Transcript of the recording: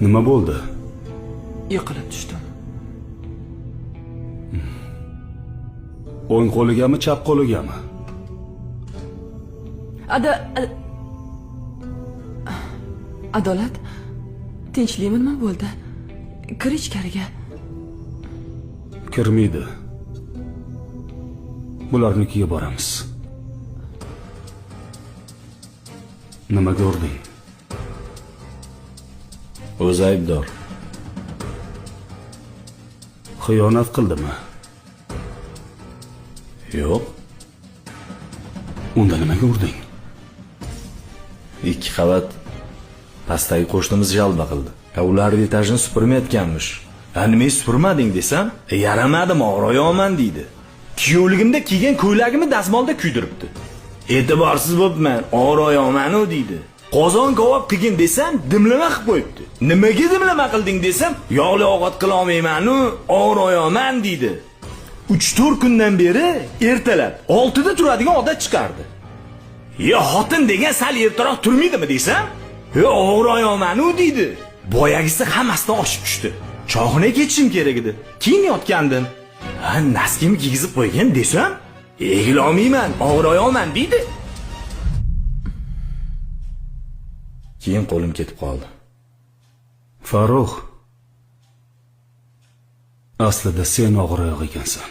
Nima bo'ldi? Yiqilib tushdim. O'ng qo'ligami, chap qo'ligami? Adolat, tinchlikmi, nima bo'ldi? Kir ichkariga. Kirmaydi. Bularnikiga boramiz. Nima ko'rding? O'zi aybdor. Xiyonat qildimi? Yo'q. Unda nima ko'rding? 2 qavat pastdagi qo'shnimiz jalba qildi. Ular etajni supurmayotganmish. Nimaga supurmading desam, yaramadim, og'royoman deydi. Kuyovligimda kiygan ko'ylagimni dazmolda kuydiribdi. E'tiborsiz bo'pman, og'royoman-u deydi. Qozon kovob qilgin desam, dimlama qilib qo'yibdi. Nimaga dimlama qilding desam, yog'li ovqat qila olmayman-u, og'royoman deydi. 3-4 kundan beri ertalab 6 da turadigan odat chiqardi. Xotin degan sal ertaroq turmaydimi desam, og'royoman-u deydi. Boyagisi hammasidan oshib tushdi. Choxna ketishim kerak edi. Keyin yotgandim. Naskimni kiygizib qo'ygan desam, egilolmayman, og'royoman deydi. Keyin qo'lim ketib qoldi. Farruh, aslida sen og'riyoq ekansan.